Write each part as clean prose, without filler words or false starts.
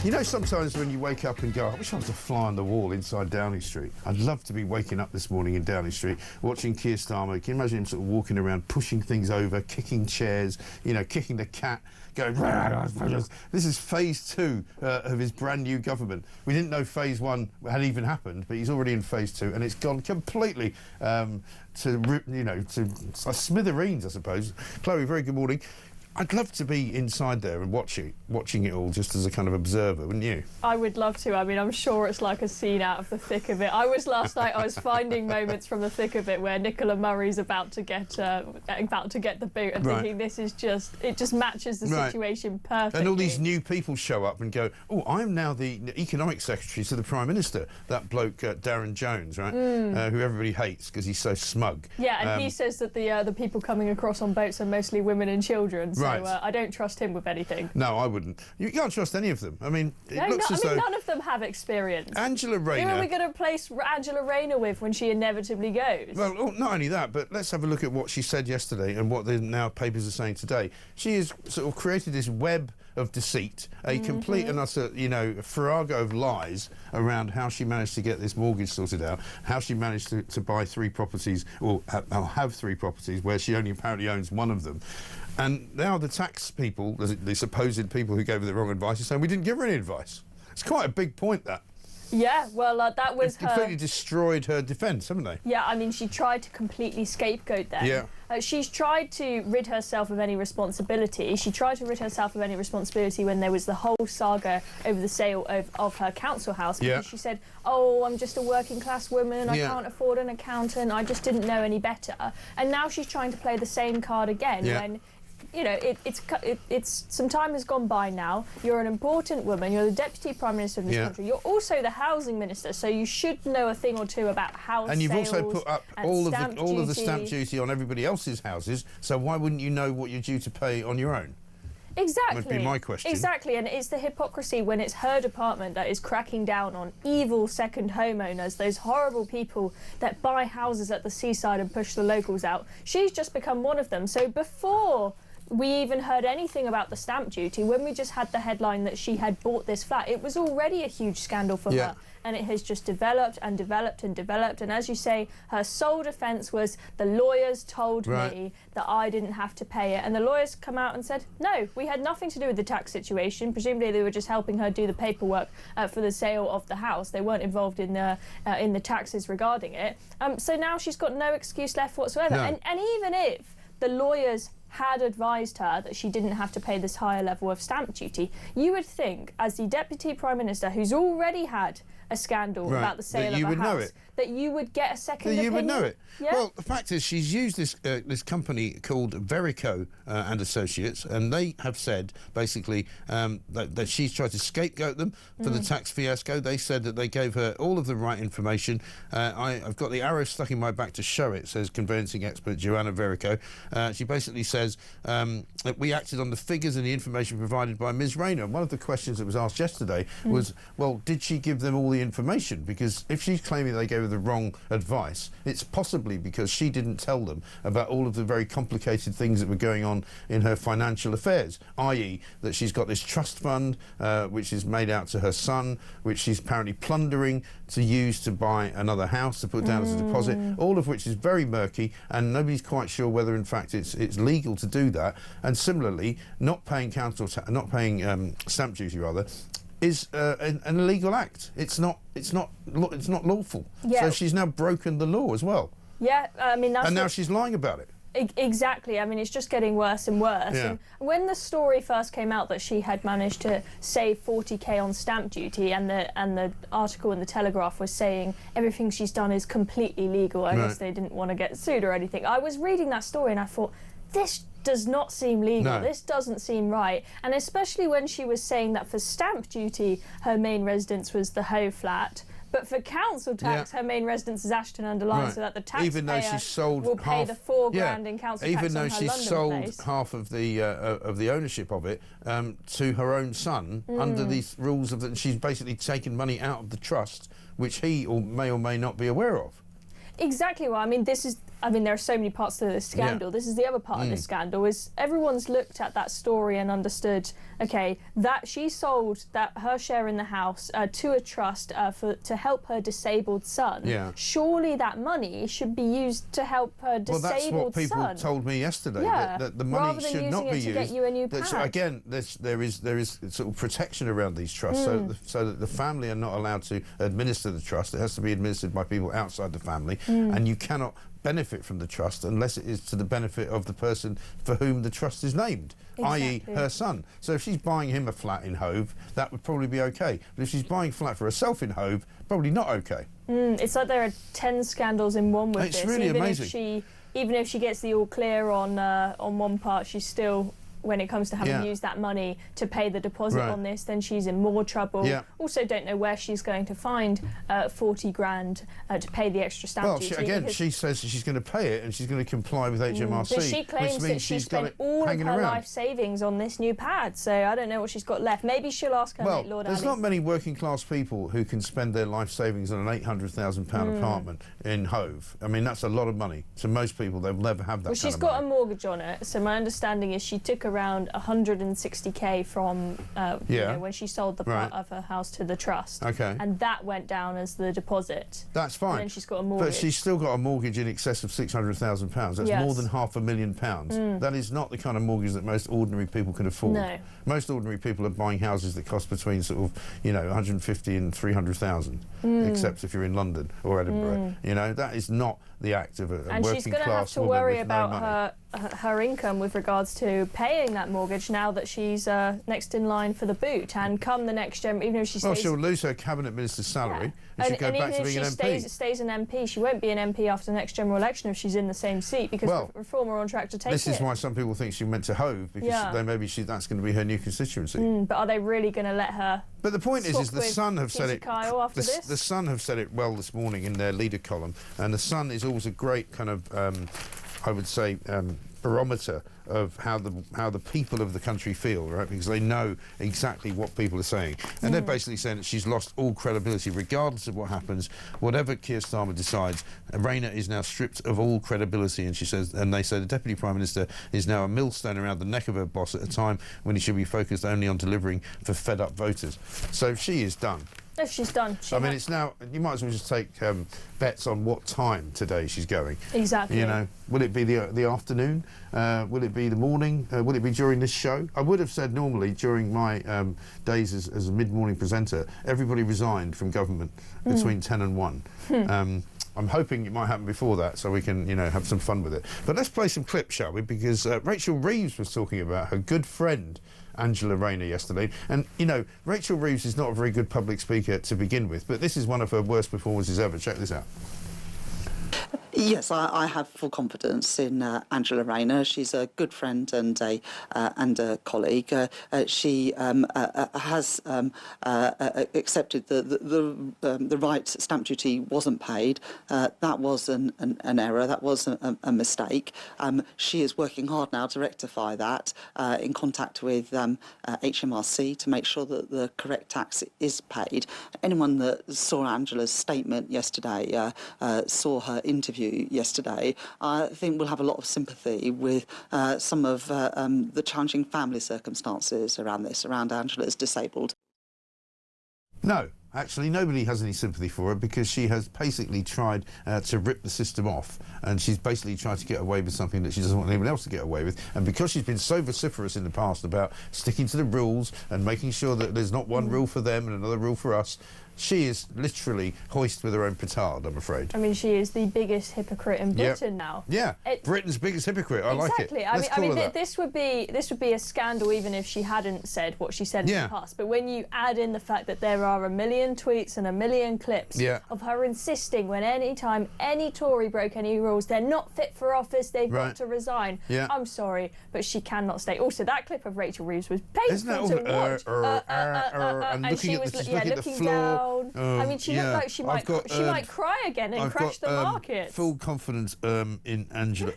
You know, sometimes when you wake up and go, I wish I was a fly on the wall inside Downing Street. I'd love to be waking up this morning in Downing Street, watching Keir Starmer. Can you imagine him sort of walking around, pushing things over, kicking chairs, you know, kicking the cat, going... This is phase 2 of his brand new government. We didn't know phase 1 had even happened, but he's already in phase 2, and it's gone completely to smithereens, I suppose. Chloe, very good morning. I'd love to be inside there and watching it all just as a kind of observer, wouldn't you? I would love to. I mean, I'm sure it's like a scene out of the thick of it. Last night I was finding moments from the thick of it where Nicola Murray's about to get the boot and thinking this is it just matches the situation perfectly. And all these new people show up and go, oh, I'm now the economic secretary to the Prime Minister. That bloke, Darren Jones, right? Who everybody hates because he's so smug. Yeah, and he says that the people coming across on boats are mostly women and children. So I don't trust him with anything. No, I wouldn't. You can't trust any of them. I mean, none of them have experience. Angela Rayner... Who are we going to replace Angela Rayner with when she inevitably goes? Well, not only that, but let's have a look at what she said yesterday and what the now papers are saying today. She has sort of created this web of deceit, a complete and utter, farrago of lies around how she managed to get this mortgage sorted out, how she managed to buy 3 properties, or have 3 properties, where she only apparently owns one of them. And now the tax people, the supposed people who gave her the wrong advice, are saying we didn't give her any advice. It's quite a big point, that. Yeah, well, that was her... completely destroyed her defence, haven't they? Yeah, I mean, she tried to completely scapegoat them. Yeah. She's tried to rid herself of any responsibility. She tried to rid herself of any responsibility when there was the whole saga over the sale of her council house, because she said, oh, I'm just a working class woman, I can't afford an accountant, I just didn't know any better. And now she's trying to play the same card again when... it's some time has gone by now. You're an important woman. You're the Deputy Prime Minister of this country. You're also the Housing Minister, so you should know a thing or two about house and you've sales also put up all of the stamp duty on everybody else's houses, so why wouldn't you know what you're due to pay on your own? Exactly. Would be my question. Exactly, and it's the hypocrisy when it's her department that is cracking down on evil second homeowners, those horrible people that buy houses at the seaside and push the locals out. She's just become one of them. So before we even heard anything about the stamp duty, when we just had the headline that she had bought this flat, it was already a huge scandal for her. And it has just developed and developed and developed. And as you say, her sole defence was the lawyers told me that I didn't have to pay it. And the lawyers come out and said, no, we had nothing to do with the tax situation. Presumably they were just helping her do the paperwork for the sale of the house. They weren't involved in the taxes regarding it. So now she's got no excuse left whatsoever. No. And even if the lawyers had advised her that she didn't have to pay this higher level of stamp duty, you would think, as the Deputy Prime Minister, who's already had a scandal about the sale of a house, that you would get a second opinion. You would know it. Yeah? Well, the fact is, she's used this company called Verico and Associates, and they have said, basically, that she's tried to scapegoat them for the tax fiasco. They said that they gave her all of the right information. I've got the arrow stuck in my back to show it, says conveyancing expert Joanna Verico. She basically says that we acted on the figures and the information provided by Ms Rayner. One of the questions that was asked yesterday was, well, did she give them all the information? Because if she's claiming they gave her the wrong advice, it's possibly because she didn't tell them about all of the very complicated things that were going on in her financial affairs, i.e. that she's got this trust fund which is made out to her son, which she's apparently plundering to use to buy another house to put down as a deposit, all of which is very murky, and nobody's quite sure whether in fact it's legal to do that. And similarly, not paying stamp duty rather, is an illegal act. It's not lawful. So she's now broken the law as well. Yeah, I mean, that's... And now she's lying about it. Exactly. I mean, it's just getting worse and worse. Yeah. And when the story first came out that she had managed to save 40k on stamp duty, and the article in the Telegraph was saying everything she's done is completely legal, I guess they didn't want to get sued or anything. I was reading that story and I thought, this does not seem legal. This doesn't seem right. And especially when she was saying that for stamp duty her main residence was the Hoe flat, but for council tax her main residence is Ashton-under-Lyne, so that the taxpayer will pay the £4,000 in council tax even though on her she's London sold place. half of the ownership of it to her own son under these rules of that she's basically taken money out of the trust which he may or may not be aware of. Exactly. Well, I mean, there are so many parts to this scandal. This is the other part of this scandal, is everyone's looked at that story and understood, okay, that she sold her share in the house to a trust to help her disabled son. Yeah. Surely that money should be used to help her disabled son. Well, that's what people told me yesterday. Yeah. That the money should not be used. To get you a new pad. So again, there is sort of protection around these trusts, so that the family are not allowed to administer the trust. It has to be administered by people outside the family, and you cannot benefit from the trust unless it is to the benefit of the person for whom the trust is named, i.e. her son. So if she's buying him a flat in Hove, that would probably be okay. But if she's buying a flat for herself in Hove, probably not okay. It's like there are 10 scandals in one with this. It's really amazing. Even if she gets the all clear on one part, she's still, when it comes to having used that money to pay the deposit on this, then she's in more trouble. Also don't know where she's going to find 40 grand to pay the extra stamp duty. She says she's going to pay it and she's going to comply with HMRC, but she claims which means that she she's got spent it all of hanging her around. life savings on this new pad, so I don't know what she's got left. Maybe she'll ask her mate Lord there's Ali. not many working class people who can spend their life savings on an £800,000 apartment in Hove. I mean, that's a lot of money. To most people, they'll never have that kind of money. She's got a mortgage on it, so my understanding is she took around 160k from you know, when she sold the part of her house to the trust. Okay. And that went down as the deposit. That's fine. And then she's got a mortgage. But she's still got a mortgage in excess of £600,000. That's more than £500,000. That is not the kind of mortgage that most ordinary people can afford. No. Most ordinary people are buying houses that cost between sort of, you know, 150 and 300,000, except if you're in London or Edinburgh. You know, that is not the act of a working class woman. And she's going to have to worry about her income with regards to paying that mortgage now that she's next in line for the boot. And come the next even if she stays... Well, she'll lose her cabinet minister's salary and she'll go back to being an MP. If she stays an MP, she won't be an MP after the next general election if she's in the same seat, because Reform are on track to take it. This is why some people think she went to Hove, because then maybe that's going to be her new constituency. But are they really going to let her... But the point is the Sun have said it. The Sun have said it well this morning in their leader column, and the Sun is always a great kind of, I would say, barometer of how the people of the country feel, right? Because they know exactly what people are saying, and they're basically saying that she's lost all credibility, regardless of what happens, whatever Keir Starmer decides. Rayner is now stripped of all credibility, and she says, and they say the Deputy Prime Minister is now a millstone around the neck of her boss at a time when he should be focused only on delivering for fed-up voters. So she is done. No, she's done. I mean, it's now, you might as well just take bets on what time today she's going. Exactly. You know, will it be the afternoon? Will it be the morning? Will it be during this show? I would have said normally during my days as a mid-morning presenter, everybody resigned from government between 10 and 1. I'm hoping it might happen before that, so we can, you know, have some fun with it. But let's play some clips, shall we? Because Rachel Reeves was talking about her good friend Angela Rayner yesterday, and you know, Rachel Reeves is not a very good public speaker to begin with, but this is one of her worst performances ever. Check this out. Yes, I have full confidence in Angela Rayner. She's a good friend and a colleague. She has accepted the right stamp duty wasn't paid. That was an error. That was a mistake. She is working hard now to rectify that, in contact with HMRC to make sure that the correct tax is paid. Anyone that saw Angela's statement yesterday, saw her interview yesterday, I think we'll have a lot of sympathy with some of the challenging family circumstances around this, around Angela's disabled. No, actually nobody has any sympathy for her, because she has basically tried to rip the system off, and she's basically tried to get away with something that she doesn't want anyone else to get away with. And because she's been so vociferous in the past about sticking to the rules and making sure that there's not one rule for them and another rule for us, she is literally hoist with her own petard, I'm afraid. I mean, she is the biggest hypocrite in Britain now. Yeah, Britain's biggest hypocrite. I like it. Exactly. I mean, this would be a scandal even if she hadn't said what she said in the past. But when you add in the fact that there are 1 million tweets and 1 million clips of her insisting when any time any Tory broke any rules, they're not fit for office, they've got to resign. I'm sorry, but she cannot stay. Also, that clip of Rachel Reeves was painful to watch. and looking she at was the, she's yeah, looking at the floor. down. I mean, she looked like she might cry again and crash the markets. Full confidence in Angela.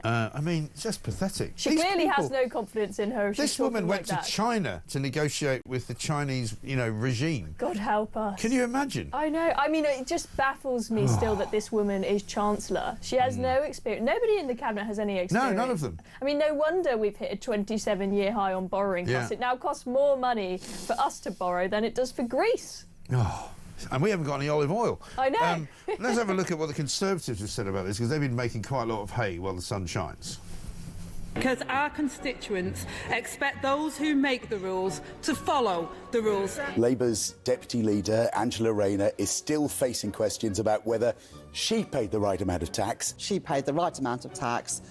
I mean, it's just pathetic. She clearly has no confidence in her. This woman went to China to negotiate with the Chinese, regime. God help us. Can you imagine? I know. I mean, it just baffles me still that this woman is Chancellor. She has no experience. Nobody in the cabinet has any experience. No, none of them. I mean, no wonder we've hit a 27-year high on borrowing costs. It now costs more money for us to borrow than it does for Greece. Oh, and we haven't got any olive oil. I know. Let's have a look at what the Conservatives have said about this, because they've been making quite a lot of hay while the sun shines. Because our constituents expect those who make the rules to follow the rules. Labour's deputy leader, Angela Rayner, is still facing questions about whether she paid the right amount of tax. She paid the right amount of tax.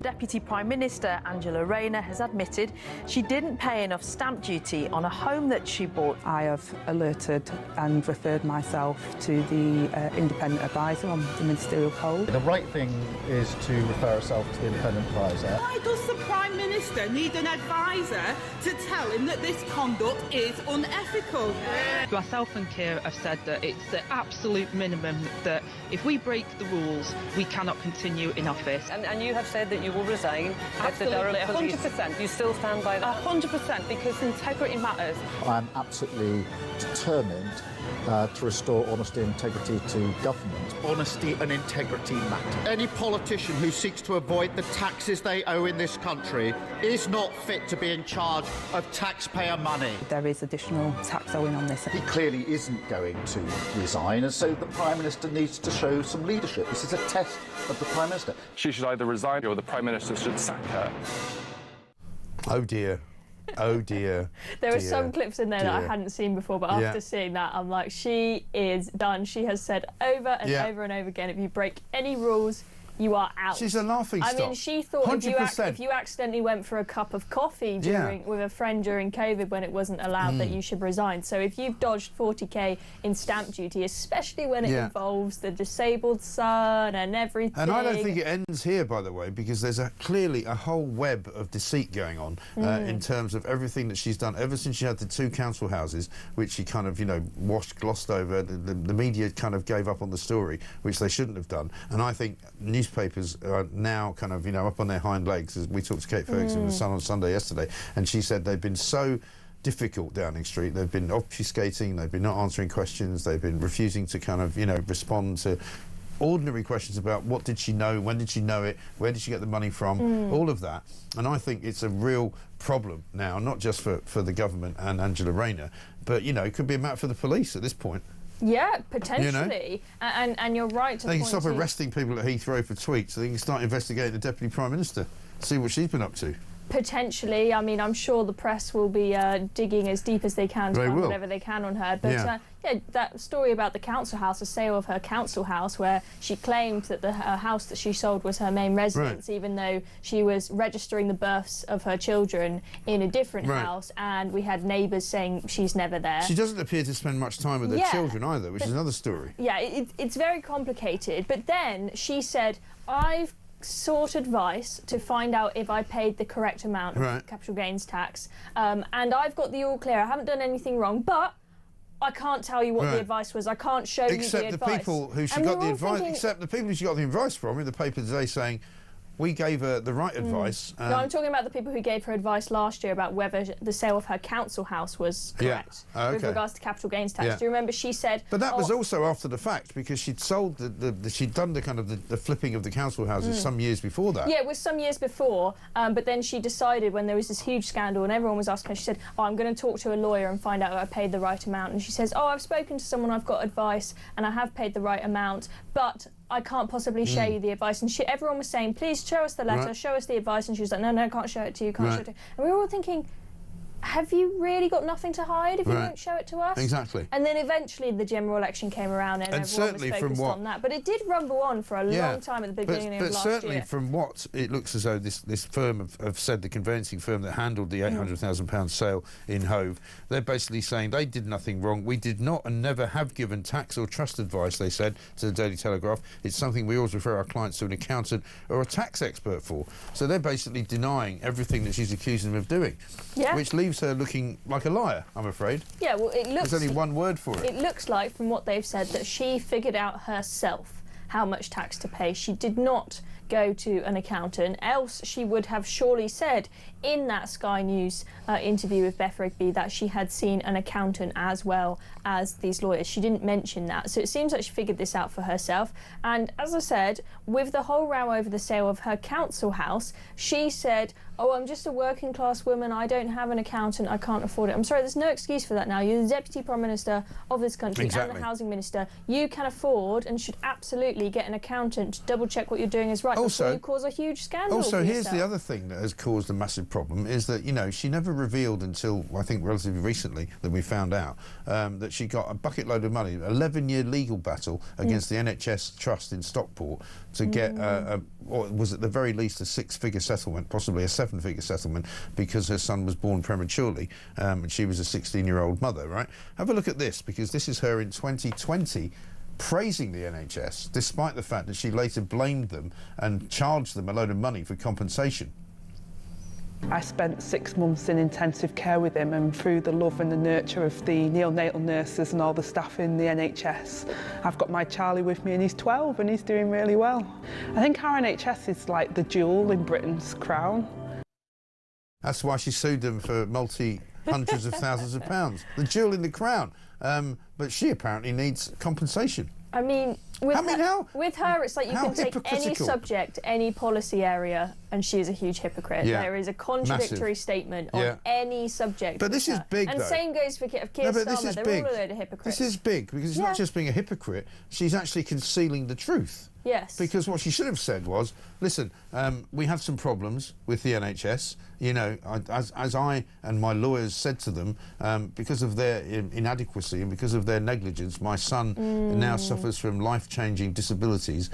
Deputy Prime Minister Angela Rayner has admitted she didn't pay enough stamp duty on a home that she bought. I have alerted and referred myself to the independent advisor on the ministerial code. The right thing is to refer herself to the independent advisor. Why does the Prime Minister need an advisor to tell him that this conduct is unethical? Myself and Keir have said that it's the absolute minimum that if we break the rules, we cannot continue in office. And you have said that you will resign. Absolutely, 100%. You still stand by that? 100%, because integrity matters. I'm absolutely determined to restore honesty and integrity to government. Honesty and integrity matter. Any politician who seeks to avoid the taxes they owe in this country is not fit to be in charge of taxpayer money. There is additional tax owing on this. He clearly isn't going to resign, and so the Prime Minister needs to show some leadership. This is a test of the Prime Minister. She should either resign or the Prime Minister should sack her. Oh dear. Oh dear. There were some clips in there that I hadn't seen before, but after seeing that, I'm like, she is done. She has said over and over and over again, if you break any rules, you are out. She's a laughing stock. I mean, she thought if you accidentally went for a cup of coffee with a friend during COVID when it wasn't allowed, that you should resign. So if you've dodged 40k in stamp duty, especially when it involves the disabled son and everything. And I don't think it ends here, by the way, because there's clearly a whole web of deceit going on in terms of everything that she's done ever since she had the 2 council houses, which she kind of, glossed over. The media kind of gave up on the story, which they shouldn't have done. And I think newspapers are now kind of, up on their hind legs. As we talked to Kate Ferguson from The Sun on Sunday yesterday, and she said they've been so difficult Downing Street. They've been obfuscating, they've been not answering questions, they've been refusing to kind of, respond to ordinary questions about what did she know, when did she know it, where did she get the money from, all of that. And I think it's a real problem now, not just for the government and Angela Rayner, but, it could be a matter for the police at this point. Yeah, potentially. And you're right to They can stop arresting people at Heathrow for tweets, so they can start investigating the Deputy Prime Minister, see what she's been up to. Potentially. I mean, I'm sure the press will be digging as deep as they can to find whatever they can on her. But that story about the council house, the sale of her council house, where she claimed that her house that she sold was her main residence, even though she was registering the births of her children in a different house, and we had neighbours saying she's never there. She doesn't appear to spend much time with her children either, which is another story. Yeah, it's very complicated. But then she said, I've sought advice to find out if I paid the correct amount of capital gains tax, and I've got the all clear. I haven't done anything wrong, but I can't tell you what the advice was. I can't show you the advice. Except the people who she got the advice. Except the people who she got the advice from in the paper today saying, we gave her the right advice. No, I'm talking about the people who gave her advice last year about whether the sale of her council house was correct with regards to capital gains tax. Do you remember she said? But that was also after the fact, because she'd sold she'd done the kind of the flipping of the council houses some years before that. Yeah, it was some years before. But then she decided when there was this huge scandal and everyone was asking her, she said, "Oh, I'm going to talk to a lawyer and find out if I paid the right amount." And she says, "Oh, I've spoken to someone, I've got advice, and I have paid the right amount, but I can't possibly show you the advice." And everyone was saying, "Please show us the letter, show us the advice." And she was like, "No, I can't show it to you, can't show it to you." And we were all thinking, have you really got nothing to hide if you won't show it to us? Exactly. And then eventually the general election came around and everyone was focused on that. But it did rumble on for a long time at the beginning of last year. But certainly from what it looks as though this firm have said, the conveyancing firm that handled the £800,000 sale in Hove, they're basically saying they did nothing wrong. We did not and never have given tax or trust advice, they said to the Daily Telegraph. It's something we always refer our clients to an accountant or a tax expert for. So they're basically denying everything that she's accusing them of doing, which leaves leaves her looking like a liar, I'm afraid. Yeah, well, it looks... There's only one word for it. It looks like, from what they've said, that she figured out herself how much tax to pay. She did not go to an accountant, else she would have surely said in that Sky News interview with Beth Rigby that she had seen an accountant as well as these lawyers. She didn't mention that, so it seems like she figured this out for herself. And as I said, with the whole row over the sale of her council house, she said, oh, I'm just a working class woman, I don't have an accountant, I can't afford it. I'm sorry, there's no excuse for that now. You're the Deputy Prime Minister of this country and the Housing Minister. You can afford and should absolutely get an accountant to double check what you're doing is right before you cause a huge scandal. Also, here's the other thing that has caused a massive problem is that, you know, she never revealed until, I think, relatively recently that we found out that she got a bucket load of money, 11-year legal battle against the NHS Trust in Stockport to get, or was at the very least a 6-figure settlement, possibly a 7-figure settlement, because her son was born prematurely and she was a 16-year-old mother, right? Have a look at this, because this is her in 2020 praising the NHS, despite the fact that she later blamed them and charged them a load of money for compensation. I spent 6 months in intensive care with him, and through the love and the nurture of the neonatal nurses and all the staff in the NHS, I've got my Charlie with me, and he's 12 and he's doing really well. I think our NHS is like the jewel in Britain's crown. That's why she sued them for hundreds of thousands of pounds. The jewel in the crown. But she apparently needs compensation. I mean, with her, it's like you can take any subject, any policy area, and she is a huge hypocrite. Yeah. There is a contradictory statement on any subject. But this is big, and though. Same goes for Keir Starmer. They're all a load of hypocrites. This is big, because it's not just being a hypocrite, she's actually concealing the truth. Yes. Because what she should have said was, listen, we have some problems with the NHS. You know, as I and my lawyers said to them, because of their inadequacy and because of their negligence, my son now suffers from life-changing disabilities.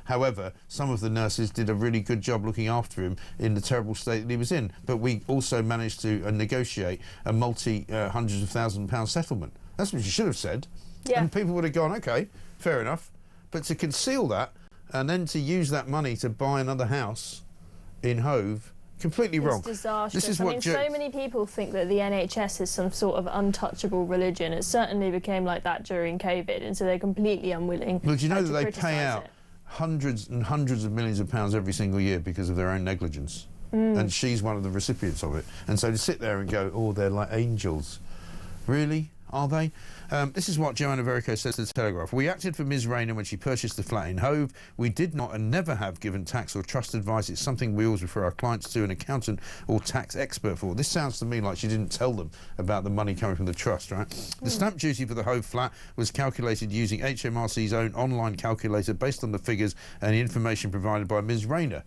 However, some of the nurses did a really good job looking after him in the terrible state that he was in. But we also managed to negotiate a hundreds of £1,000s settlement. That's what she should have said. Yeah. And people would have gone, OK, fair enough. But to conceal that and then to use that money to buy another house in Hove, completely wrong. It's disastrous. This is so many people think that the NHS is some sort of untouchable religion. It certainly became like that during COVID, and so they're completely unwilling. Well, do you know that they pay out hundreds and hundreds of millions of pounds every single year because of their own negligence? And she's one of the recipients of it. And so to sit there and go, oh, they're like angels. Really? Are they? This is what Joanna Verico says to the Telegraph. We acted for Ms Rayner when she purchased the flat in Hove. We did not and never have given tax or trust advice. It's something we always refer our clients to an accountant or tax expert for. This sounds to me like she didn't tell them about the money coming from the trust, right? The stamp duty for the Hove flat was calculated using HMRC's own online calculator based on the figures and the information provided by Ms Rayner,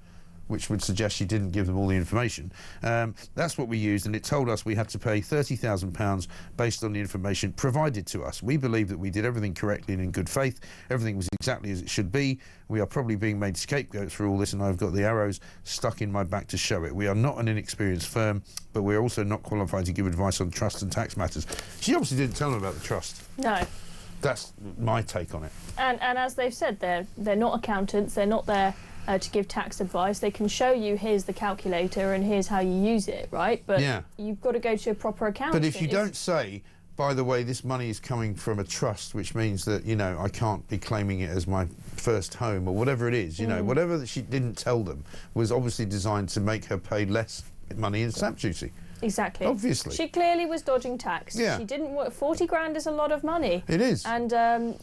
which would suggest she didn't give them all the information. That's what we used, and it told us we had to pay £30,000 based on the information provided to us. We believe that we did everything correctly and in good faith. Everything was exactly as it should be. We are probably being made scapegoats for all this, and I've got the arrows stuck in my back to show it. We are not an inexperienced firm, but we're also not qualified to give advice on trust and tax matters. She obviously didn't tell them about the trust. No. That's my take on it. And as they've said, they're not accountants. They're not there to give tax advice. They can show you, here's the calculator and here's how you use it, right? But you've got to go to a proper accountant. But if you don't say, by the way, this money is coming from a trust, which means that, you know, I can't be claiming it as my first home or whatever it is, you know, whatever that she didn't tell them was obviously designed to make her pay less money in stamp duty. Exactly. Obviously. She clearly was dodging tax. Yeah. She didn't work. 40 grand is a lot of money. It is. And,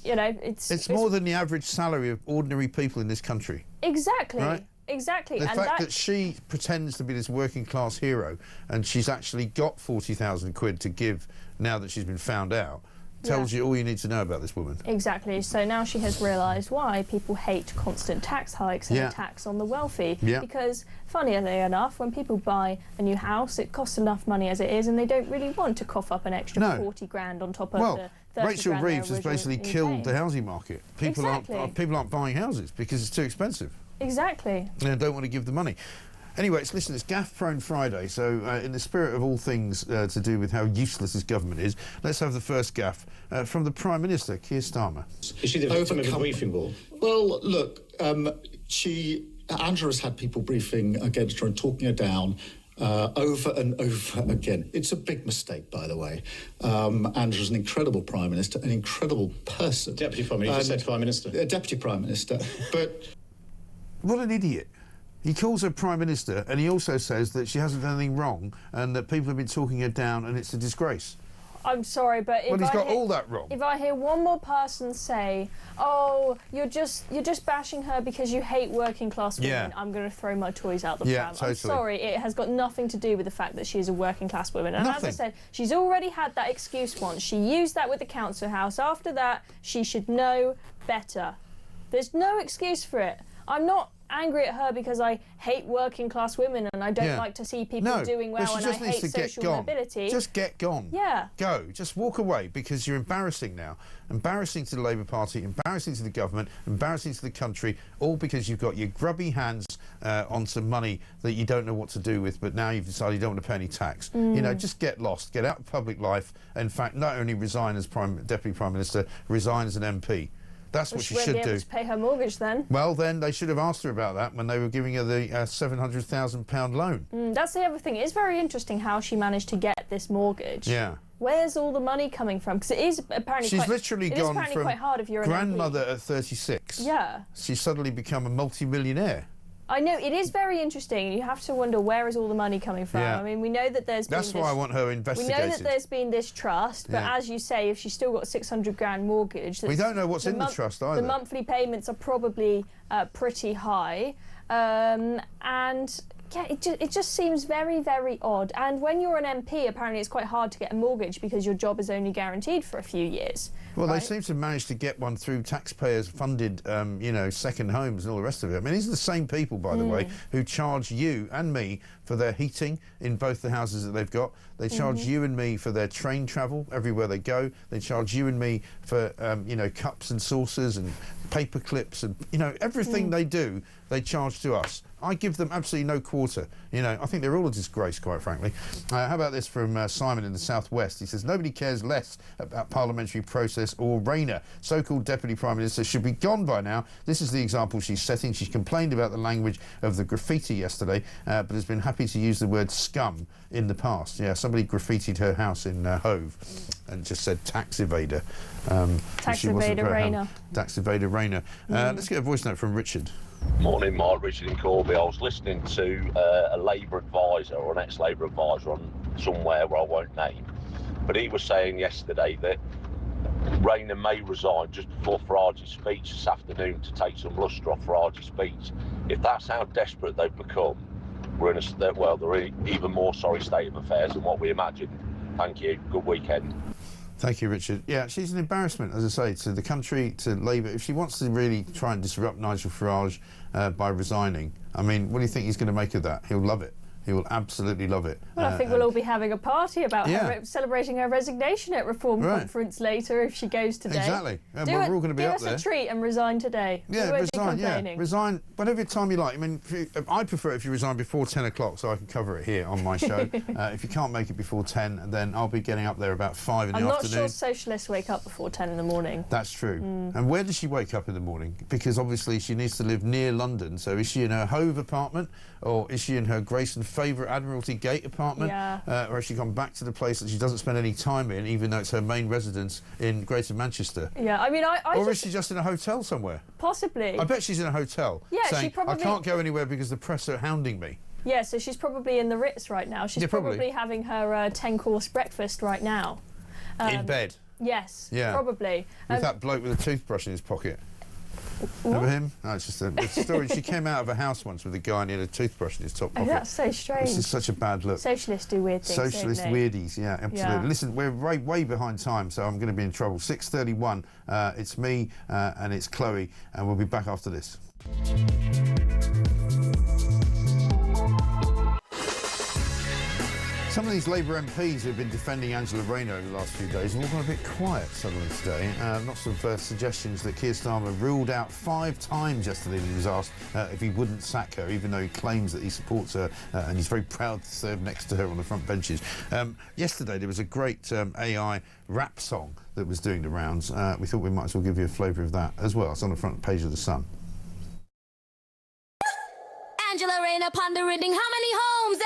you know, it's more than the average salary of ordinary people in this country. Exactly. Right? Exactly. The fact that she pretends to be this working class hero and she's actually got 40,000 quid to give now that she's been found out tells you all you need to know about this woman. Exactly. So now she has realised why people hate constant tax hikes and the tax on the wealthy. Yeah. Because, funnily enough, when people buy a new house, it costs enough money as it is, and they don't really want to cough up an extra 40 grand on top of the 30 Rachel grand Reeves has basically killed the housing market. People aren't buying houses because it's too expensive. Exactly. And they don't want to give the money. Anyway, listen, it's Gaff Prone Friday, so in the spirit of all things to do with how useless this government is, let's have the first gaff from the Prime Minister, Keir Starmer. Is she the victim of a briefing wall? Well, look, Angela's had people briefing against her and talking her down. over and over again. It's a big mistake, by the way. Angela's an incredible Prime Minister, an incredible person. Deputy Prime Minister. You just said Prime Minister. Deputy Prime Minister. But what an idiot. He calls her Prime Minister, and he also says that she hasn't done anything wrong and that people have been talking her down and it's a disgrace. I'm sorry, but if he's got all that wrong. If I hear one more person say, "Oh, you're just bashing her because you hate working class women," I'm going to throw my toys out the pram. Totally. I'm sorry, it has got nothing to do with the fact that she is a working class woman. And nothing. as I said, she's already had that excuse once. She used that with the council house. After that, she should know better. There's no excuse for it. I'm not angry at her because I hate working class women and I don't like to see people doing well, and I hate social mobility. Just get gone. Yeah. Go. Just walk away, because you're embarrassing now. Embarrassing to the Labour Party, embarrassing to the government, embarrassing to the country, all because you've got your grubby hands on some money that you don't know what to do with, but now you've decided you don't want to pay any tax. You know, just get lost, get out of public life. In fact, not only resign as Deputy Prime Minister, resign as an MP. That's what she should do. She won't be able to pay her mortgage then. Well, then they should have asked her about that when they were giving her the £700,000 loan. That's the other thing. It's very interesting how she managed to get this mortgage. Yeah. Where's all the money coming from? Because it is apparently she's literally gone from quite hard if you're grandmother an MP. At 36. Yeah. She's suddenly become a multi-millionaire. I know, it is very interesting. You have to wonder, where is all the money coming from? Yeah. I mean, we know that there's been That's why I want her investigated. We know that there's been this trust, but as you say, if she's still got a 600 grand mortgage... We don't know what's in the trust either. The monthly payments are probably pretty high. And... yeah, it just seems very, very odd. And when you're an MP, apparently it's quite hard to get a mortgage because your job is only guaranteed for a few years. Well, they seem to manage to get one through taxpayers-funded, you know, second homes and all the rest of it. I mean, these are the same people, by the way, who charge you and me for their heating in both the houses that they've got. They charge you and me for their train travel everywhere they go. They charge you and me for, you know, cups and saucers and paper clips and, you know, everything they do, they charge to us. I give them absolutely no quarter. You know, I think they're all a disgrace, quite frankly. How about this from Simon in the southwest? He says, nobody cares less about parliamentary process or Rayner. So-called Deputy Prime Minister should be gone by now. This is the example she's setting. She's complained about the language of the graffiti yesterday, but has been happy to use the word scum in the past. Yeah, somebody graffitied her house in Hove and just said tax evader. Tax evader Rayner. Tax evader Rayner. Let's get a voice note from Richard. Morning, Mark. Richard in Corby. I was listening to a Labour advisor or an ex-Labour advisor on somewhere where I won't name, but he was saying yesterday that Rayner may resign just before Farage's speech this afternoon to take some lustre off Farage's speech. If that's how desperate they've become, we're in a they're in even more sorry state of affairs than what we imagined. Thank you. Good weekend. Thank you, Richard. Yeah, she's an embarrassment, as I say, to the country, to Labour. If she wants to really try and disrupt Nigel Farage by resigning, I mean, what do you think he's going to make of that? He'll love it. He will absolutely love it. Well, I think we'll all be having a party about her celebrating her resignation at Reform Conference later if she goes today. Exactly. We're all going to be up there. Give us a treat and resign today. Yeah, resign. Yeah, resign whatever time you like. I mean, I prefer if you resign before 10 o'clock so I can cover it here on my show. If you can't make it before 10, then I'll be getting up there about 5 in the afternoon. I'm not sure socialists wake up before 10 in the morning. That's true. And where does she wake up in the morning? Because obviously she needs to live near London. So is she in her Hove apartment, or is she in her Grace and Favourite Admiralty Gate apartment? Or has she gone back to the place that she doesn't spend any time in, even though it's her main residence in Greater Manchester? Yeah, I mean, or is she just in a hotel somewhere? Possibly. I bet she's in a hotel. Yeah, saying, she probably... I can't go anywhere because the press are hounding me. Yeah, so she's probably in the Ritz right now. She's probably having her 10-course breakfast right now. In bed? Yes, yeah. Probably. With that bloke with a toothbrush in his pocket. Remember him? No, it's just a story. She came out of a house once with a guy and he had a toothbrush in his top pocket. That's so strange. This is such a bad look. Socialists do weird things. Socialist weirdies, yeah, absolutely. Yeah. Listen, we're way behind time, so I'm going to be in trouble. 6:31. It's me and it's Chloe, and we'll be back after this. Some of these Labour MPs who've been defending Angela Rayner over the last few days have all gone a bit quiet suddenly today. Lots of suggestions that Keir Starmer ruled out 5 times yesterday when he was asked if he wouldn't sack her, even though he claims that he supports her and he's very proud to serve next to her on the front benches. Yesterday there was a great AI rap song that was doing the rounds. We thought we might as well give you a flavour of that as well. It's on the front page of The Sun. Angela Rayner pondering how many homes,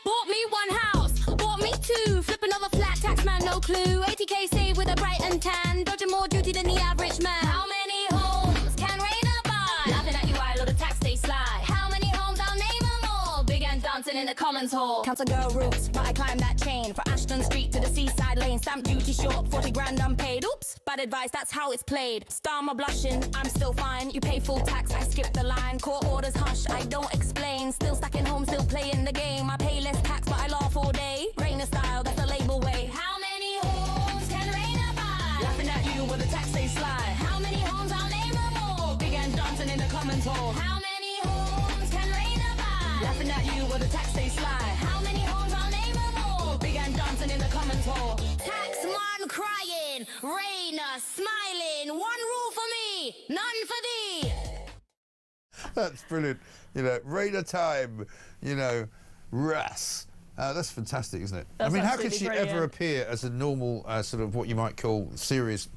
Bought me one house, bought me two. Flip another flat, tax man, no clue. 80k saved with a bright and tan. Dodging more duty than the average man. How many homes can Rayner buy? Laughing at you, I love the tax they slide. How many homes, I'll name them all. Big and dancing in the Commons Hall. Council girl roots, but I climb that chain. For Ashton Street to the seaside lane. Stamp duty short, 40 grand unpaid. Oops, bad advice, that's how it's played. Starmer blushing, I'm still fine. You pay full tax, I skip the line. Court orders hush, I don't explain. Still stacking home, still playing the game. I pay less tax, but I laugh all day. Rayner style, that's the label way. How many homes can Rayner buy? Laughing at you with the tax they slide. How many homes, I'll name them all. Big and dancing in the Commons Hall. How many homes can Rayner buy? Laughing at you with the tax they slide. How many homes, I'll name them all. Big and dancing in the Commons Hall. Taxman crying, Rayner smiling. One rule for me, none for thee. That's brilliant. You know, Rayner time, you know, Russ. That's fantastic, isn't it? That's I mean, how could she brilliant. ever appear as a normal, sort of what you might call serious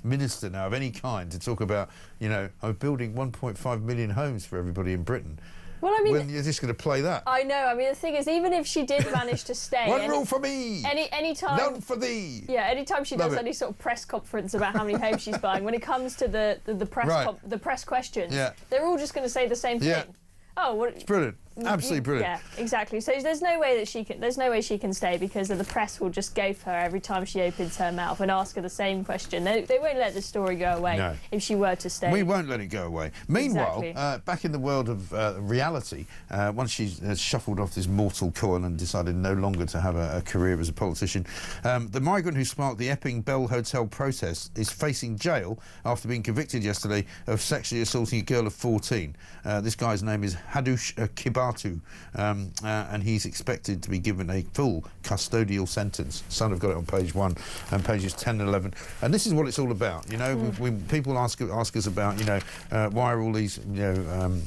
minister now of any kind to talk about, you know, I'm building 1.5 million homes for everybody in Britain? Well, I mean, when you're just going to play that. I know. I mean, the thing is, even if she did manage to stay, one rule for me. Any time. None for thee. Yeah, anytime she Love does it. any sort of press conference about how many homes she's buying, when it comes to the press Right. the press questions, Yeah. they're all just going to say the same thing. Yeah. Oh, well, It's brilliant. Absolutely brilliant. Yeah, exactly. So there's no way that she can. There's no way she can stay because the press will just go for her every time she opens her mouth and ask her the same question. They won't let the story go away No. if she were to stay. We won't let it go away. Meanwhile, Exactly. back in the world of reality, once she's shuffled off this mortal coil and decided no longer to have a career as a politician, the migrant who sparked the Epping Bell Hotel protest is facing jail after being convicted yesterday of sexually assaulting a girl of 14. This guy's name is Hadush Kibatu, and he's expected to be given a full custodial sentence. Sun have got it on page 1 and pages 10 and 11. And this is what it's all about. You know, people ask us about, you know, why are all these, you know,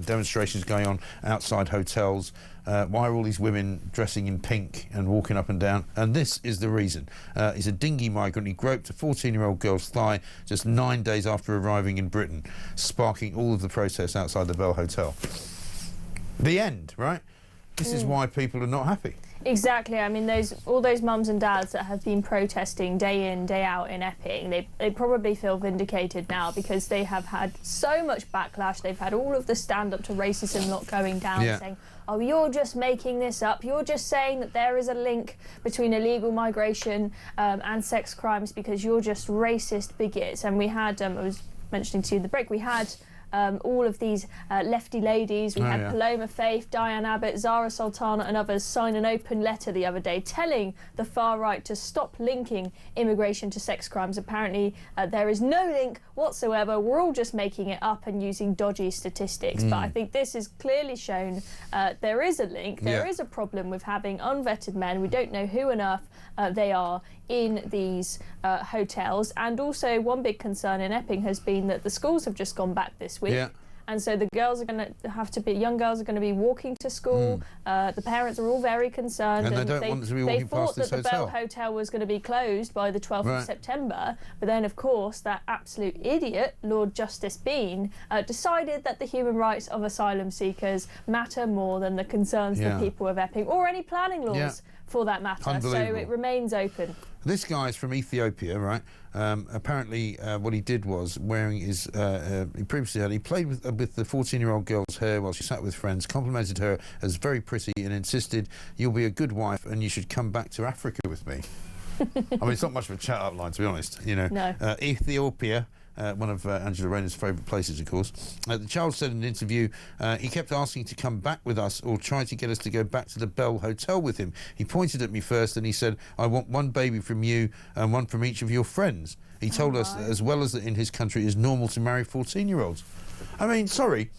demonstrations going on outside hotels? Why are all these women dressing in pink and walking up and down? And this is the reason. He's a dingy migrant. He groped a 14-year-old girl's thigh just 9 days after arriving in Britain, sparking all of the protests outside the Bell Hotel. The end, right? This is why people are not happy. Exactly. I mean, all those mums and dads that have been protesting day in, day out in Epping, they probably feel vindicated now because they have had so much backlash. They've had all of the stand-up to racism lot going down, saying, oh, you're just making this up. You're just saying that there is a link between illegal migration and sex crimes because you're just racist bigots. And we had, I was mentioning to you in the break, we had all of these lefty ladies. We had Paloma Faith, Diane Abbott, Zara Sultana and others sign an open letter the other day telling the far right to stop linking immigration to sex crimes. Apparently there is no link whatsoever. We're all just making it up and using dodgy statistics. But I think this has clearly shown there is a link. There is a problem with having unvetted men. We don't know who on earth they are in these hotels. And also one big concern in Epping has been that the schools have just gone back this week. And so the girls are going to have to be, young girls are going to be walking to school. The parents are all very concerned. And they don't want to be walking past this hotel. They thought that the Bell Hotel was going to be closed by the 12th of September. But then, of course, that absolute idiot, Lord Justice Bean, decided that the human rights of asylum seekers matter more than the concerns of the people of Epping, or any planning laws for that matter. So it remains open. This guy's from Ethiopia, right? Apparently, what he did was wearing his. He previously had. He played with the 14-year-old girl's hair while she sat with friends, complimented her as very pretty, and insisted, "You'll be a good wife, and you should come back to Africa with me." I mean, it's not much of a chat-up line, to be honest. You know, no. Ethiopia. One of Angela Rayner's favourite places, of course. The child said in an interview, he kept asking to come back with us or try to get us to go back to the Bell Hotel with him. He pointed at me first and he said, I want one baby from you and one from each of your friends. He told us, as well as that in his country, it is normal to marry 14-year-olds. I mean, sorry.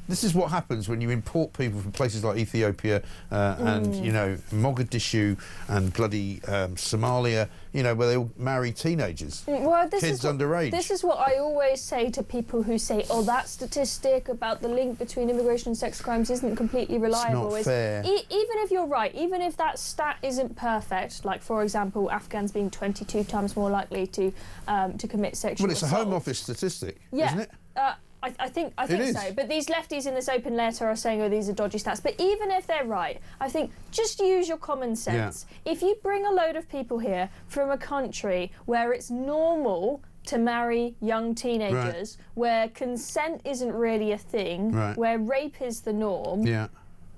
This is what happens when you import people from places like Ethiopia and, you know, Mogadishu and bloody Somalia, you know, where they all marry teenagers, well, kids underage. This is what I always say to people who say, oh, that statistic about the link between immigration and sex crimes isn't completely reliable. It's not fair. Even if you're right, even if that stat isn't perfect, like, for example, Afghans being 22 times more likely to commit sexual assault. Well, it's a Home Office statistic, isn't it? I think so. But these lefties in this open letter are saying, oh, these are dodgy stats. But even if they're right, I think just use your common sense. Yeah. If you bring a load of people here from a country where it's normal to marry young teenagers, where consent isn't really a thing, where rape is the norm,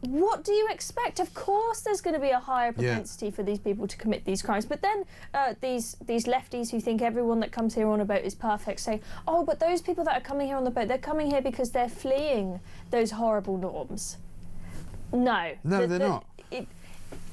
what do you expect? Of course there's going to be a higher propensity for these people to commit these crimes. But then these lefties who think everyone that comes here on a boat is perfect say, oh, but those people that are coming here on the boat, they're coming here because they're fleeing those horrible norms. No. No, they're not.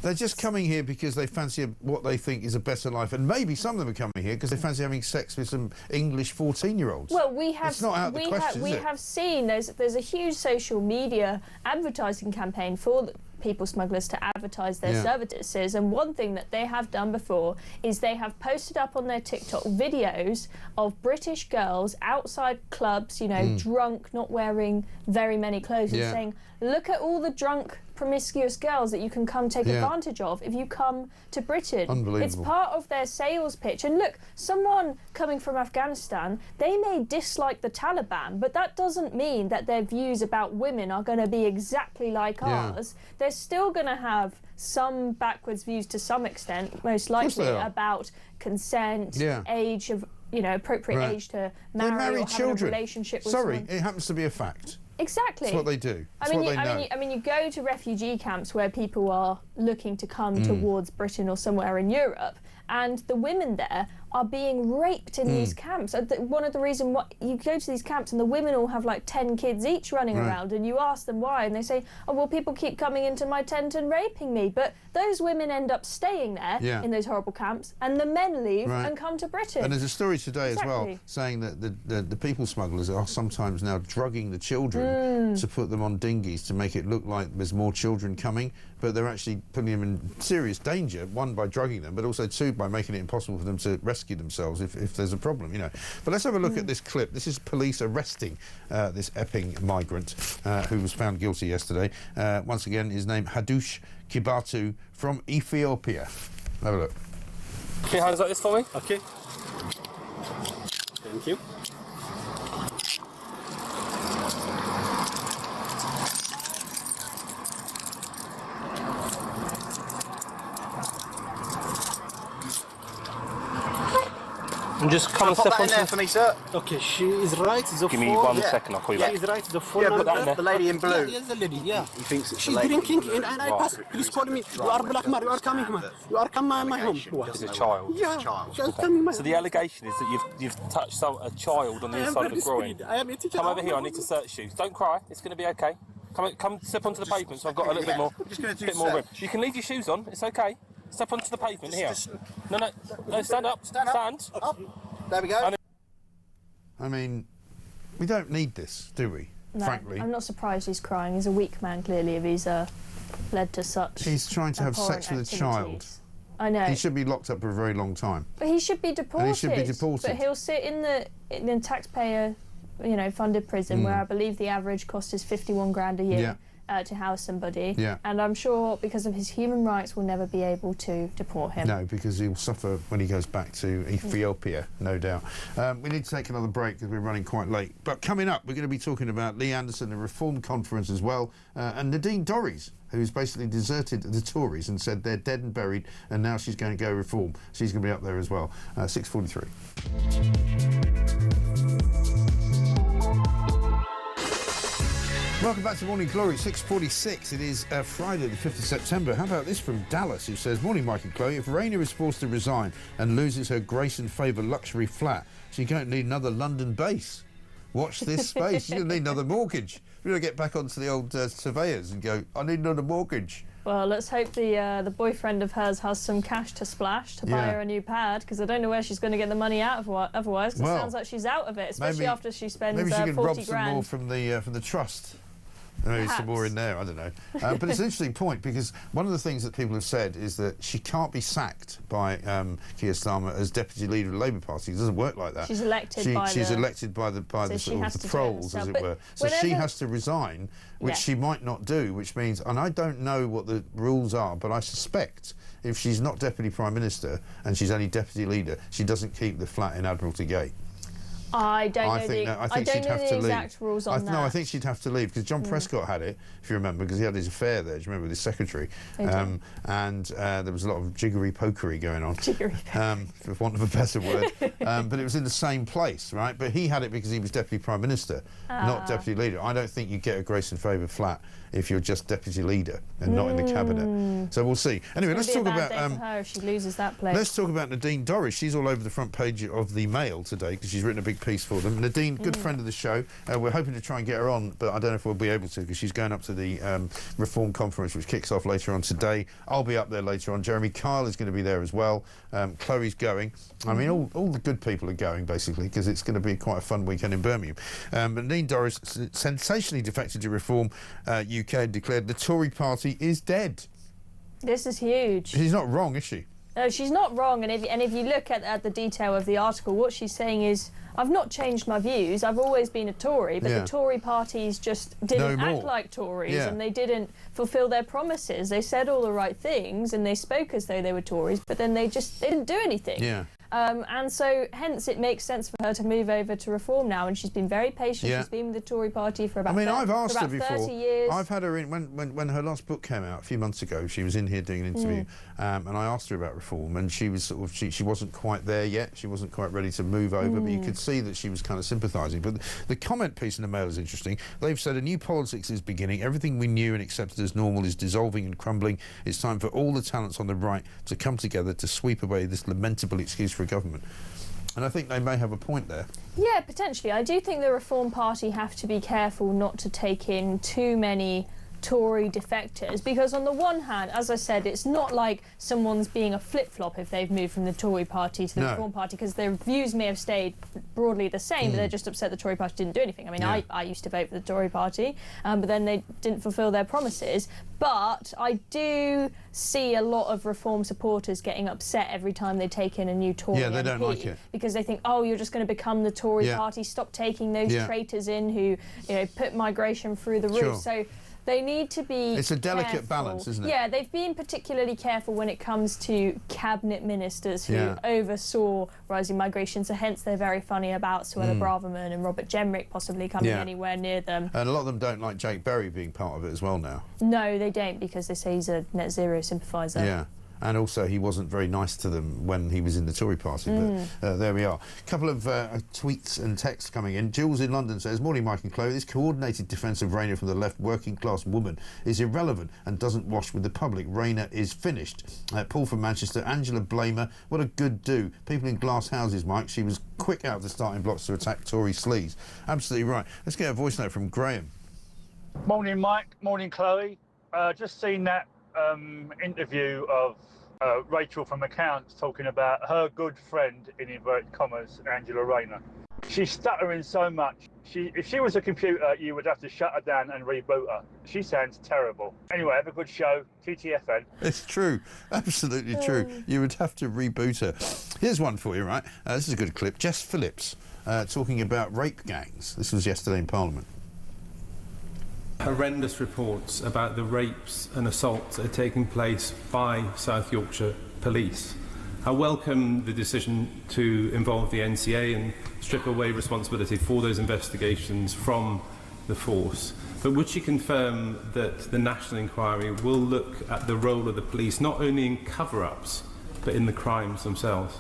They're just coming here because they fancy what they think is a better life, and maybe some of them are coming here because they fancy having sex with some English 14-year-olds. Well, we have. It's not out of the question, we have seen there's a huge social media advertising campaign for people smugglers to advertise their services, and one thing that they have done before is they have posted up on their TikTok videos of British girls outside clubs, you know, drunk, not wearing very many clothes, and saying, look at all the drunk promiscuous girls that you can come take advantage of if you come to Britain. Unbelievable. It's part of their sales pitch. And look, someone coming from Afghanistan, they may dislike the Taliban, but that doesn't mean that their views about women are going to be exactly like ours. They're still going to have some backwards views to some extent, most likely about consent, age of, you know, appropriate age to marry or have a relationship with someone. It happens to be a fact. Exactly. That's what they do. I mean, you go to refugee camps where people are looking to come towards Britain or somewhere in Europe, and the women there are being raped in these camps. One of the reasons why you go to these camps and the women all have like 10 kids each running around, and you ask them why, and they say, oh, well, people keep coming into my tent and raping me. But those women end up staying there in those horrible camps, and the men leave and come to Britain. And there's a story today as well saying that the people smugglers are sometimes now drugging the children to put them on dinghies to make it look like there's more children coming, but they're actually putting them in serious danger, one by drugging them, but also two by making it impossible for them to rescue themselves if there's a problem, you know. But let's have a look at this clip. This is police arresting this Epping migrant who was found guilty yesterday. Once again, his name Hadush Kibatu from Ethiopia. Have a look. Okay, hands like this for me. Okay. Thank you. And just come and step on there for me, sir. Okay, she is right. Give me 1 second, I'll call you back. She is right. The phone the lady in blue. Yes, the lady. Yeah. He thinks it's She's the lady. drinking, and I pass. Please call me. You are black man. You are coming, man. You are coming my home. It's a child. Yeah. Just coming, man. So the allegation is that you've touched a child on the inside of the groin. Come over here. I need to search you. Don't cry. It's going to be okay. Come step onto the pavement. So I've got a little bit more room. You can leave your shoes on. It's okay. Step onto the pavement here. No. Stand up. Stand up. There we go. I mean, we don't need this, do we? No, frankly. I'm not surprised he's crying. He's a weak man, clearly, if he's led to such. He's trying to have sex with a child. I know. He should be locked up for a very long time. But he should be deported. And he should be deported. But he'll sit in the taxpayer, you know, funded prison where I believe the average cost is 51 grand a year. To house somebody, and I'm sure because of his human rights we'll never be able to deport him. No, because he'll suffer when he goes back to Ethiopia, no doubt. We need to take another break because we're running quite late. But coming up, we're going to be talking about Lee Anderson, the Reform Conference as well, and Nadine Dorries, who's basically deserted the Tories and said they're dead and buried, and now she's going to go reform. She's going to be up there as well. 6:43. Welcome back to Morning Glory, 6:46. It is Friday the 5th of September. How about this from Dallas, who says, morning Mike and Chloe, if Rayner is forced to resign and loses her grace and favour luxury flat, she's going to need another London base. Watch this space. She's going to need another mortgage. We're going to get back onto the old surveyors and go, I need another mortgage. Well, let's hope the boyfriend of hers has some cash to splash to buy her a new pad, because I don't know where she's going to get the money out of otherwise, because it sounds like she's out of it, especially after she spends 40 grand. Maybe she can rob some more from the trust. Maybe some more in there, I don't know. But it's an interesting point, because one of the things that people have said is that she can't be sacked by Keir Starmer as deputy leader of the Labour Party. It doesn't work like that. She's elected by the sort of the proles, as it were. So she has to resign, which she might not do, which means, and I don't know what the rules are, but I suspect if she's not deputy prime minister and she's only deputy leader, she doesn't keep the flat in Admiralty Gate. I don't know the exact rules on that. No, I think she'd have to leave because John Prescott had it, if you remember, because he had his affair there. Do you remember with his secretary? And there was a lot of jiggery-pokery going on. For want of a better word. But it was in the same place, right? But he had it because he was Deputy Prime Minister, not Deputy Leader. I don't think you get a grace and favour flat if you're just Deputy Leader and not in the Cabinet. So we'll see. Anyway, let's talk about... for her if she loses that place. Let's talk about Nadine Dorries. She's all over the front page of the Mail today because she's written a big piece for them. Nadine, good friend of the show. We're hoping to try and get her on, but I don't know if we'll be able to because she's going up to the Reform Conference, which kicks off later on today. I'll be up there later on. Jeremy Kyle is going to be there as well. Chloe's going. I mean, all the good people are going, basically, because it's going to be quite a fun weekend in Birmingham. Nadine Dorries sensationally defected to Reform UK and declared the Tory party is dead. This is huge. She's not wrong, is she? No, she's not wrong. And if you look at the detail of the article, what she's saying is, I've not changed my views. I've always been a Tory, but the Tory parties just didn't act like Tories and they didn't fulfil their promises. They said all the right things and they spoke as though they were Tories, but then they didn't do anything. Yeah. And so, hence, it makes sense for her to move over to Reform now, and she's been very patient. She's been with the Tory party for about, I've asked her before. 30 years. I've had her in, when her last book came out a few months ago, she was in here doing an interview, and I asked her about Reform, and she was sort of, she wasn't quite there yet, she wasn't quite ready to move over, but you could see that she was kind of sympathising. But the comment piece in the Mail is interesting. They've said a new politics is beginning, everything we knew and accepted as normal is dissolving and crumbling. It's time for all the talents on the right to come together to sweep away this lamentable excuse for a government. And I think they may have a point there. Yeah, potentially. I do think the Reform Party have to be careful not to take in too many Tory defectors, because on the one hand, as I said, it's not like someone's being a flip-flop if they've moved from the Tory party to the Reform Party, because their views may have stayed broadly the same, but they're just upset the Tory party didn't do anything. I mean, I used to vote for the Tory party, but then they didn't fulfil their promises. But I do see a lot of Reform supporters getting upset every time they take in a new Tory they MP, don't like it. because they think, oh, you're just going to become the Tory party, stop taking those traitors in who, put migration through the roof. So they need to be It's a delicate careful. balance, isn't it? Yeah, they've been particularly careful when it comes to cabinet ministers who oversaw rising migration, so hence they're very funny about Suella Braverman and Robert Jenrick possibly coming anywhere near them. And a lot of them don't like Jake Berry being part of it as well now. No, they don't, because they say he's a net zero sympathiser. Yeah. And also, he wasn't very nice to them when he was in the Tory party. But there we are. A couple of tweets and texts coming in. Jules in London says, "Morning, Mike and Chloe. This coordinated defence of Rayner from the left working-class woman is irrelevant and doesn't wash with the public. Rayner is finished." Paul from Manchester. Angela Blamer. What a good do. People in glass houses, Mike. She was quick out of the starting blocks to attack Tory sleaze. Absolutely right. Let's get a voice note from Graham. Morning, Mike. Morning, Chloe. Just seen that interview of Rachel from Accounts talking about her good friend, in inverted commas, Angela Rayner. She's stuttering so much. If she was a computer, you would have to shut her down and reboot her. She sounds terrible. Anyway, have a good show. TTFN. It's true. Absolutely true. You would have to reboot her. Here's one for you, right? This is a good clip. Jess Phillips talking about rape gangs. This was yesterday in Parliament. Horrendous reports about the rapes and assaults that are taking place by South Yorkshire Police. I welcome the decision to involve the NCA and strip away responsibility for those investigations from the force. But would she confirm that the National Inquiry will look at the role of the police not only in cover-ups but in the crimes themselves?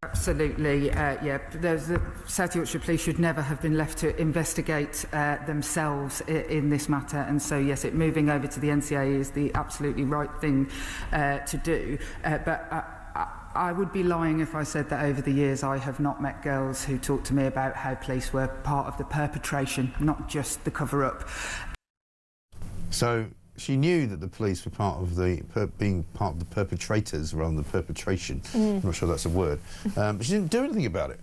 Absolutely, yeah. The South Yorkshire Police should never have been left to investigate themselves in this matter, and so yes, moving over to the NCA is the absolutely right thing to do. But I would be lying if I said that over the years I have not met girls who talk to me about how police were part of the perpetration, not just the cover-up. So she knew that the police were part of being part of the perpetrators rather than the perpetration. I'm not sure that's a word. But she didn't do anything about it.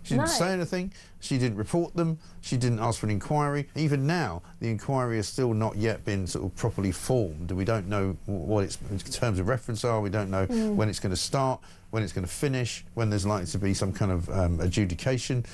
She didn't say anything. She didn't report them. She didn't ask for an inquiry. Even now, the inquiry has still not yet been sort of properly formed. We don't know what its terms of reference are. We don't know when it's going to start, when it's going to finish, when there's likely to be some kind of adjudication.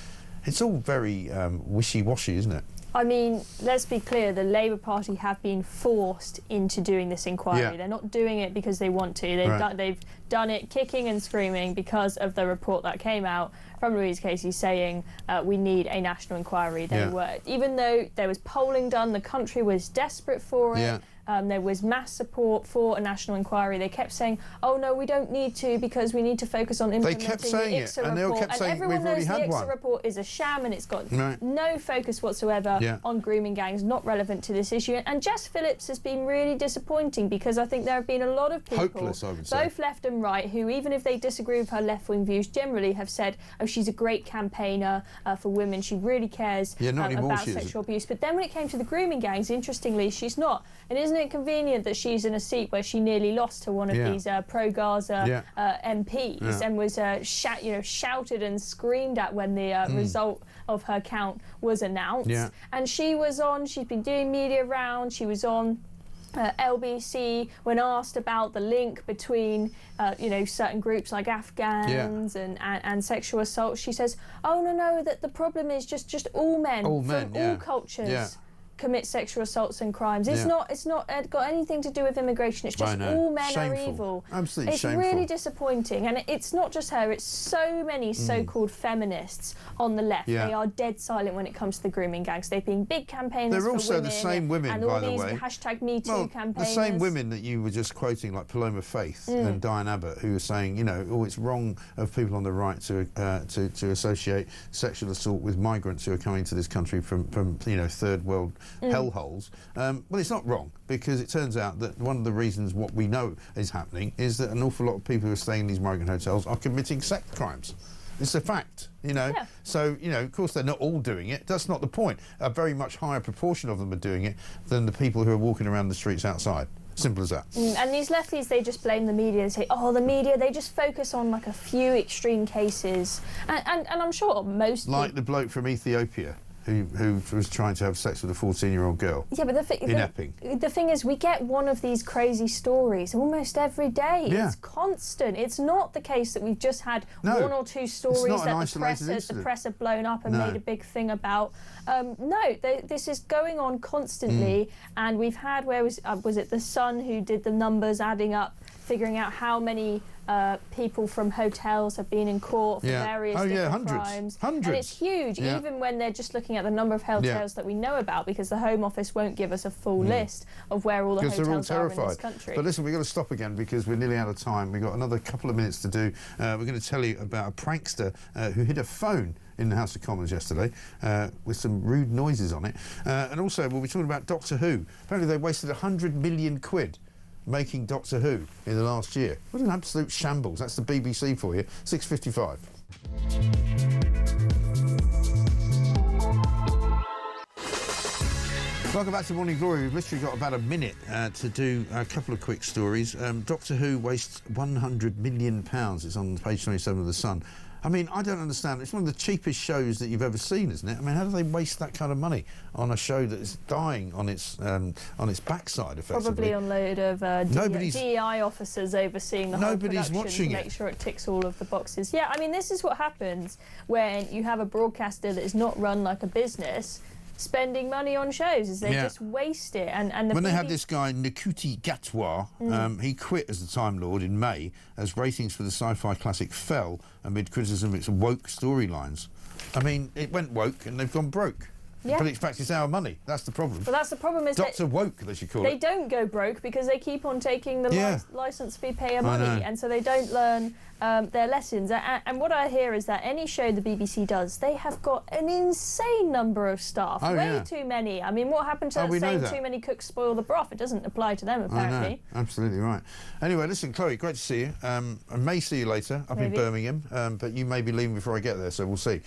It's all very wishy-washy, isn't it? I mean, let's be clear, the Labour Party have been forced into doing this inquiry. Yeah. They're not doing it because they want to. They've done it kicking and screaming because of the report that came out from Louise Casey saying we need a national inquiry. They were, even though there was polling done, the country was desperate for it. Yeah. There was mass support for a national inquiry. They kept saying, oh no, we don't need to because we need to focus on implementing They kept saying the it, ICSA and they all report. kept saying everyone we've already knows the had ICSA one. report is a sham and it's got Right. no focus whatsoever Yeah. on grooming gangs, not relevant to this issue. And Jess Phillips has been really disappointing because I think there have been a lot of people, Hopeless, I would say. both left and right, who even if they disagree with her left-wing views generally have said, oh, she's a great campaigner for women, she really cares not anymore, about she isn't. sexual abuse. But then when it came to the grooming gangs, interestingly, she's not. And isn't it convenient that she's in a seat where she nearly lost to one of these pro-Gaza MPs and was shouted and screamed at when the result of her count was announced. Yeah. And she's been doing media rounds, she was on LBC when asked about the link between certain groups like Afghans and sexual assault. She says, oh no, that the problem is just all men from all cultures commit sexual assaults and crimes. It's not got anything to do with immigration. It's just all men are evil. Absolutely it's shameful. really disappointing, and it's not just her. It's so many so-called feminists on the left. Yeah. They are dead silent when it comes to the grooming gangs. They've been big campaigners. They're for also women the same women, and by all the these way. hashtag Me Too Well, campaigners. the same women that you were just quoting, like Paloma Faith and Diane Abbott, who were saying, it's wrong of people on the right to associate sexual assault with migrants who are coming to this country from third world hellholes. Well, it's not wrong, because it turns out that one of the reasons what we know is happening is that an awful lot of people who are staying in these migrant hotels are committing sex crimes. It's a fact, So, of course, they're not all doing it. That's not the point. A very much higher proportion of them are doing it than the people who are walking around the streets outside. Simple as that. And these lefties, they just blame the media and say, oh, the media, they just focus on like a few extreme cases. And I'm sure most Like the bloke from Ethiopia who was trying to have sex with a 14-year-old girl but in Epping. The thing is, we get one of these crazy stories almost every day. Yeah. It's constant. It's not the case that we've just had one or two stories that the press have blown up and made a big thing about. This is going on constantly, and we've had, was it The Sun who did the numbers adding up, figuring out how many people from hotels have been in court for various different crimes. Hundreds. And it's huge, even when they're just looking at the number of hotels that we know about, because the Home Office won't give us a full list of where all the hotels are in this country. But listen, we've got to stop again because we're nearly out of time. We've got another couple of minutes to do. We're going to tell you about a prankster who hid a phone in the House of Commons yesterday with some rude noises on it. And also, we'll be talking about Doctor Who. Apparently they wasted £100 million making Doctor Who in the last year. What an absolute shambles. That's the BBC for you. 6:55. Welcome back to Morning Glory. We've literally got about a minute to do a couple of quick stories. Doctor Who wastes £100 million. It's on page 27 of The Sun. I mean, I don't understand. It's one of the cheapest shows that you've ever seen, isn't it? I mean, how do they waste that kind of money on a show that is dying on its backside, effectively? Probably on a load of DEI officers overseeing the whole production to make sure it ticks all of the boxes. Yeah, I mean, this is what happens when you have a broadcaster that is not run like a business, spending money on shows, is they just waste it. And when they had this guy Nikuti Gatwa, he quit as the Time Lord in May as ratings for the sci-fi classic fell amid criticism of its woke storylines. I mean, it went woke and they've gone broke. Yeah. But in fact, it's our money. That's the problem. Well, that's the problem. Is Dr. Woke, they should call it. They it. don't go broke because they keep on taking the licence fee payer money, and so they don't learn their lessons. And what I hear is that any show the BBC does, they have got an insane number of staff. Way too many. I mean, what happened to that saying too many cooks spoil the broth? It doesn't apply to them, apparently. I know. Absolutely right. Anyway, listen, Chloe, great to see you. I may see you later up in Birmingham, but you may be leaving before I get there, so we'll see.